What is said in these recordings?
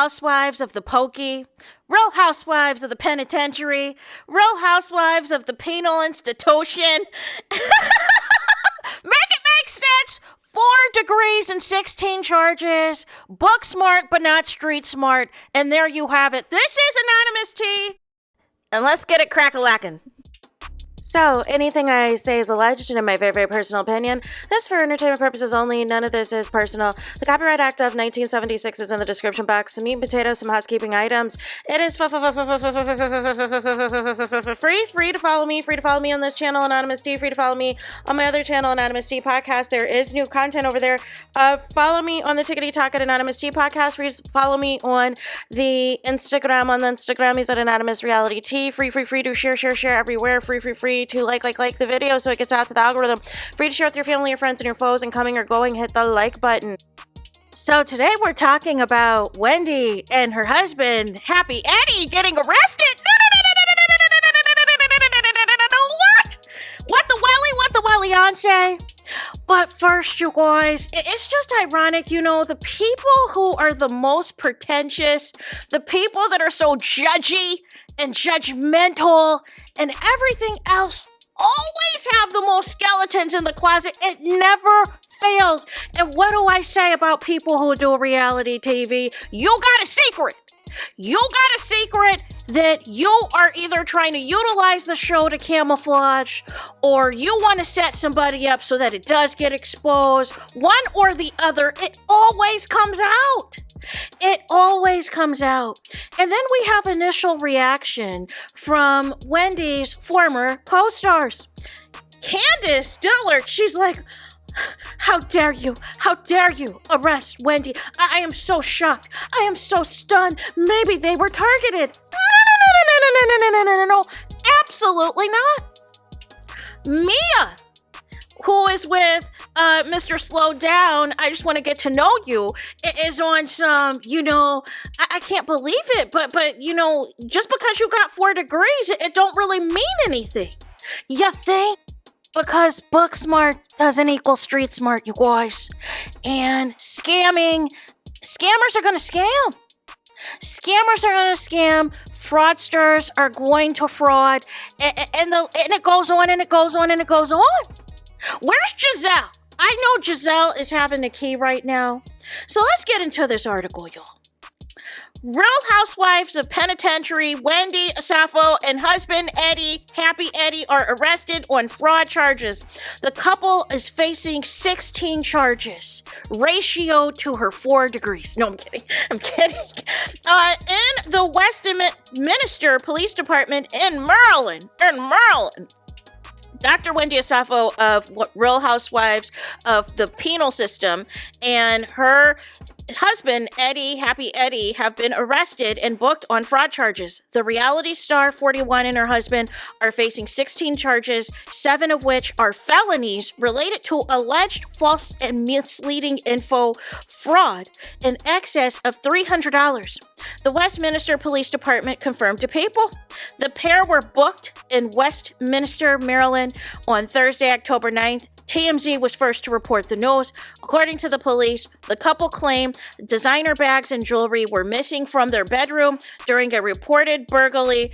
Housewives of the Pokey, Real Housewives of the Penitentiary, Real Housewives of the Penal Institution. Make it make sense! 4 degrees and 16 charges, book smart but not street smart, and there you have it. This is Anonymous T, and let's get it crack-a-lackin'. So, anything I say is alleged and in my very, very personal opinion. This is for entertainment purposes only. None of this is personal. The Copyright Act of 1976 is in the description box. Some meat and potatoes, some housekeeping items. It is free to follow me. Free to follow me on this channel, Anonymous T. Free to follow me on my other channel, Anonymous T Podcast. There is new content over there. Follow me on the Tickety Talk at Anonymous T Podcast. Free to follow me on the Instagram. On the Instagram, he's at AnonymousRealityT. Free to share everywhere. Free to like the video so it gets out to the algorithm. Free to share with your family, your friends, and your foes, and coming or going, hit the like button. So today we're talking about Wendy and her husband, Happy Eddie, getting arrested. What the welly, But first, you guys, it's just ironic, you know, the people who are the most pretentious, the people that are so judgy and judgmental and everything else always have the most skeletons in the closet. It never fails. And what do I say about people who do reality TV? You got a secret. You got a secret that you are either trying to utilize the show to camouflage, or you want to set somebody up so that it does get exposed. One or the other, it always comes out. It always comes out. And then we have initial reaction from Wendy's former co-stars. Candace Dillard, she's like, how dare you arrest Wendy? I am so shocked. I am so stunned. Maybe they were targeted. No, absolutely not. Mia, who is with Mr. Slow Down, I just want to get to know you, is on some, you know, I can't believe it, but you know, just because you got 4 degrees, it don't really mean anything. You think? Because book smart doesn't equal street smart, you guys. And scammers are going to scam. Scammers are going to scam. Fraudsters are going to fraud. And it goes on and it goes on and it goes on. Where's Giselle? I know Giselle is having the key right now. So let's get into this article, y'all. Real Housewives of Penitentiary, Wendy Asafo and husband Eddie, Happy Eddie, are arrested on fraud charges. The couple is facing 16 charges, ratio to her 4 degrees. No, I'm kidding. In the Westminster Police Department in Maryland, Dr. Wendy Asafo of Real Housewives of the Penal System and her husband, Eddie, Happy Eddie, have been arrested and booked on fraud charges. The reality star, 41, and her husband are facing 16 charges, 7 of which are felonies related to alleged false and misleading info fraud in excess of $300. The Westminster Police Department confirmed to People. The pair were booked in Westminster, Maryland on Thursday, October 9th. TMZ was first to report the news. According to the police, the couple claimed designer bags and jewelry were missing from their bedroom during a reported burglary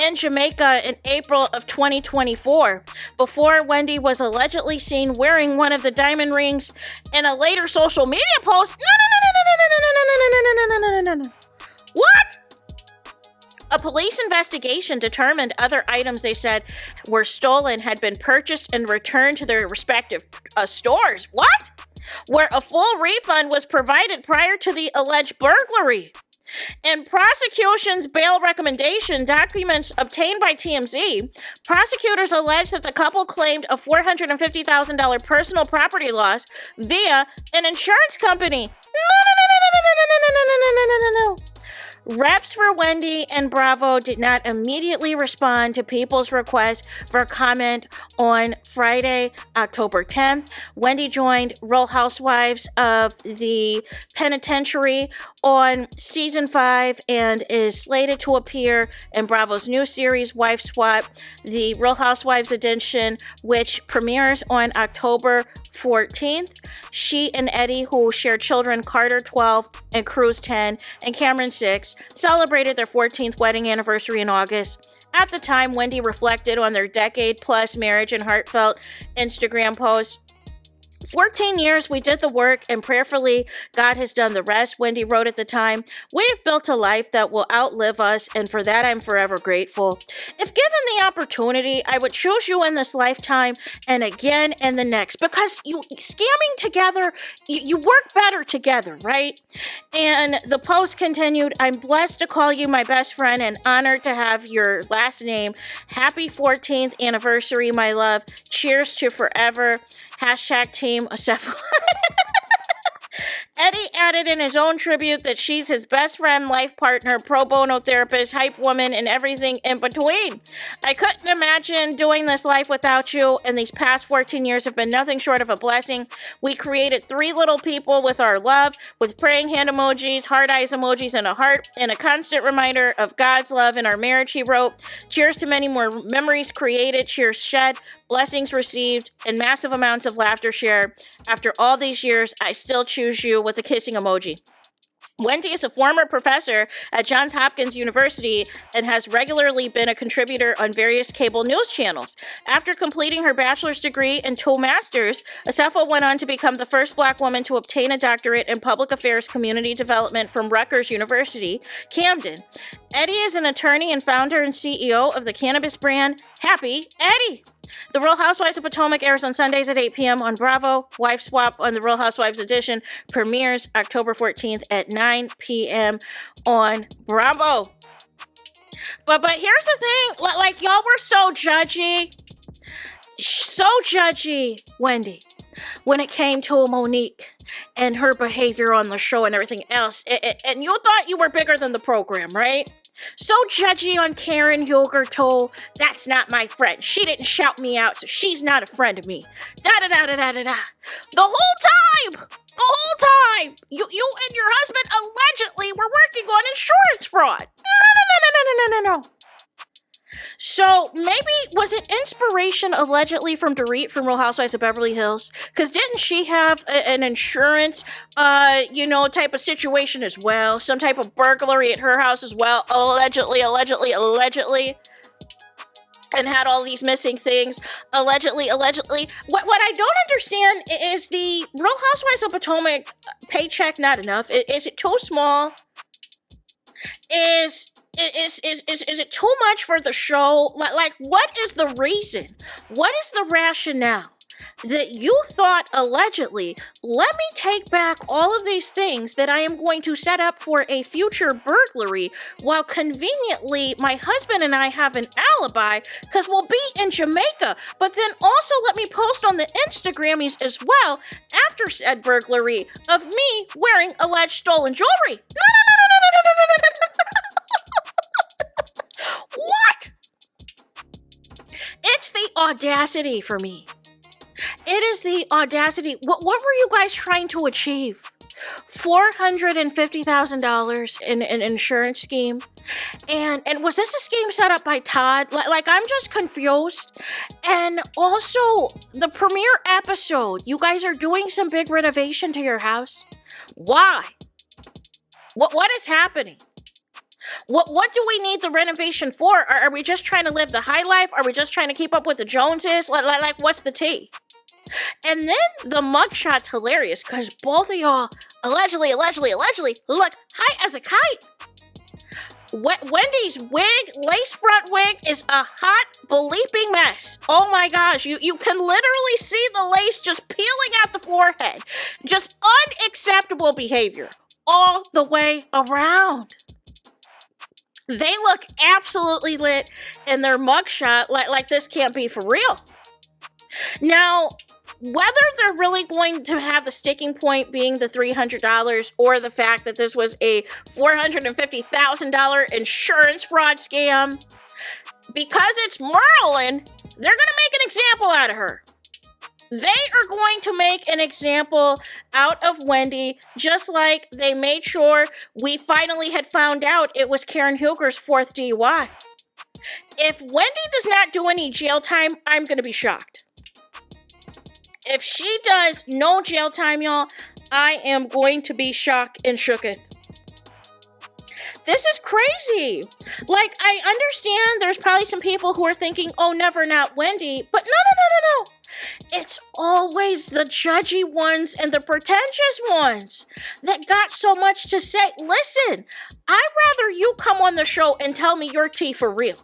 in Jamaica in April of 2024, before Wendy was allegedly seen wearing one of the diamond rings. In a later social media post, what? A police investigation determined other items they said were stolen had been purchased and returned to their respective stores. What? Where a full refund was provided prior to the alleged burglary. In prosecution's bail recommendation documents obtained by TMZ, prosecutors alleged that the couple claimed a $450,000 personal property loss via an insurance company. No. Reps for Wendy and Bravo did not immediately respond to people's request for comment on Friday, October 10th. Wendy joined Real Housewives of the Penitentiary on season 5 and is slated to appear in Bravo's new series, Wife Swap, the Real Housewives edition, which premieres on October 14th. She and Eddie, who share children Carter 12 and Cruz 10 and Cameron 6, celebrated their 14th wedding anniversary in August. At the time, Wendy reflected on their decade-plus marriage in heartfelt Instagram posts. 14 years, we did the work, and prayerfully, God has done the rest, Wendy wrote at the time. We have built a life that will outlive us, and for that, I'm forever grateful. If given the opportunity, I would choose you in this lifetime and again in the next, because you scamming together, you work better together, right? And the post continued, I'm blessed to call you my best friend and honored to have your last name. Happy 14th anniversary, my love. Cheers to forever. Hashtag Team Acephalon. Eddie added in his own tribute that she's his best friend, life partner, pro bono therapist, hype woman, and everything in between. I couldn't imagine doing this life without you, and these past 14 years have been nothing short of a blessing. We created 3 little people with our love, with praying hand emojis, heart eyes emojis, and a heart, and a constant reminder of God's love in our marriage, he wrote. Cheers to many more memories created, cheers shed, blessings received, and massive amounts of laughter shared. After all these years, I still choose you, with a kissing emoji. Wendy is a former professor at Johns Hopkins University and has regularly been a contributor on various cable news channels. After completing her bachelor's degree and 2 masters, Acepha went on to become the first Black woman to obtain a doctorate in public affairs community development from Rutgers University, Camden. Eddie is an attorney and founder and CEO of the cannabis brand Happy Eddie. The Real Housewives of Potomac airs on Sundays at 8 p.m. on Bravo. Wife Swap on the Real Housewives edition premieres October 14th at 9 p.m. on Bravo. But here's the thing, like y'all were so judgy, Wendy, when it came to Monique and her behavior on the show and everything else. And you thought you were bigger than the program, right? So judgy on Karen Yogurto. That's not my friend. She didn't shout me out, so she's not a friend of me. Da-da-da-da-da-da-da. The whole time, you and your husband allegedly were working on insurance fraud. No. So maybe, was it inspiration allegedly from Dorit from Real Housewives of Beverly Hills? Because didn't she have an insurance, type of situation as well? Some type of burglary at her house as well? Allegedly. And had all these missing things. Allegedly. What I don't understand is the Real Housewives of Potomac paycheck not enough? Is it too small? Is it too much for the show? Like, what is the reason? What is the rationale that you thought allegedly, let me take back all of these things that I am going to set up for a future burglary while conveniently my husband and I have an alibi because we'll be in Jamaica, but then also let me post on the Instagrammies as well after said burglary of me wearing alleged stolen jewelry. No. What? It's the audacity for me. It is the audacity. What were you guys trying to achieve? $450,000 in an insurance scheme? And was this a scheme set up by Todd? Like, I'm just confused. And also, the premiere episode, you guys are doing some big renovation to your house. Why? What is happening? What do we need the renovation for? Are we just trying to live the high life? Are we just trying to keep up with the Joneses? Like what's the tea? And then the mugshot's hilarious because both of y'all allegedly look high as a kite. Wendy's lace front wig is a hot bleeping mess. Oh my gosh, you can literally see the lace just peeling out the forehead. Just unacceptable behavior all the way around. They look absolutely lit in their mugshot, like this can't be for real. Now, whether they're really going to have the sticking point being the $300 or the fact that this was a $450,000 insurance fraud scam, because it's Merlin, they're going to make an example out of her. They are going to make an example out of Wendy, just like they made sure we finally had found out it was Karen Huger's 4th DUI. If Wendy does not do any jail time, I'm going to be shocked. If she does no jail time, y'all, I am going to be shocked and shooketh. This is crazy. Like, I understand there's probably some people who are thinking, oh, never, not Wendy. But no. It's always the judgy ones and the pretentious ones that got so much to say. Listen, I'd rather you come on the show and tell me your tea for real.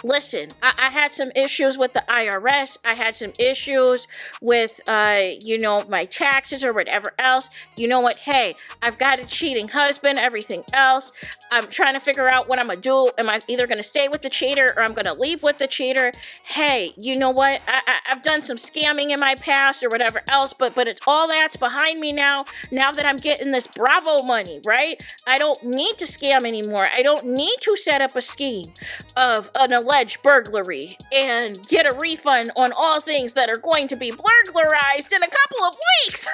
Listen, I had some issues with the IRS. I had some issues with, my taxes or whatever else. You know what? Hey, I've got a cheating husband, everything else. I'm trying to figure out what I'm going to do. Am I either going to stay with the cheater or I'm going to leave with the cheater? Hey, you know what? I've done some scamming in my past or whatever else, but it's all that's behind me now that I'm getting this Bravo money, right? I don't need to scam anymore. I don't need to set up a scheme of an alleged burglary and get a refund on all things that are going to be burglarized in a couple of weeks.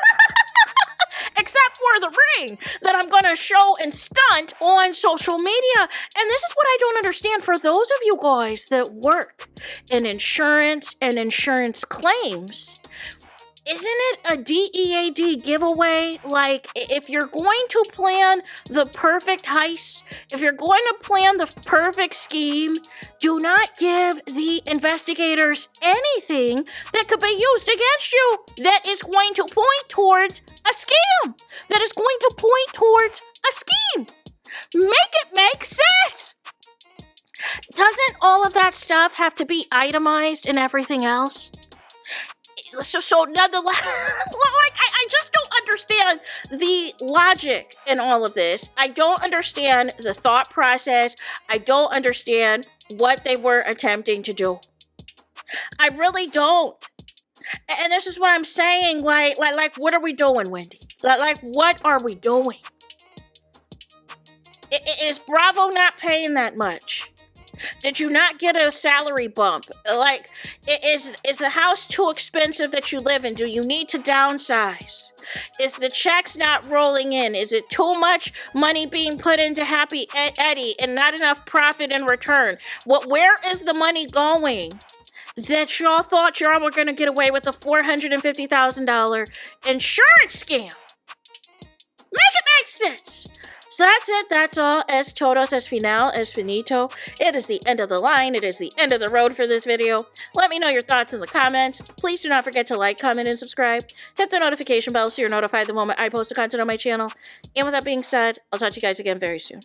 Except for the ring that I'm going to show and stunt on social media. And this is what I don't understand for those of you guys that work in insurance and insurance claims. Isn't it a DEAD giveaway? Like, if you're going to plan the perfect heist, if you're going to plan the perfect scheme, do not give the investigators anything that could be used against you that is going to point towards a scam, that is going to point towards a scheme. Make it make sense. Doesn't all of that stuff have to be itemized and everything else? So nonetheless, I just don't understand the logic in all of this. I don't understand the thought process. I don't understand what they were attempting to do. I really don't. And this is what I'm saying. Like, what are we doing, Wendy? Like, what are we doing? Is Bravo not paying that much? Did you not get a salary bump? Like, is the house too expensive that you live in? Do you need to downsize? Is the checks not rolling in? Is it too much money being put into Happy Eddie and not enough profit in return? Where is the money going that y'all thought y'all were going to get away with a $450,000 insurance scam? Make it make sense. So that's it. That's all. Es todos, es final, es finito. It is the end of the line. It is the end of the road for this video. Let me know your thoughts in the comments. Please do not forget to like, comment, and subscribe. Hit the notification bell so you're notified the moment I post the content on my channel. And with that being said, I'll talk to you guys again very soon.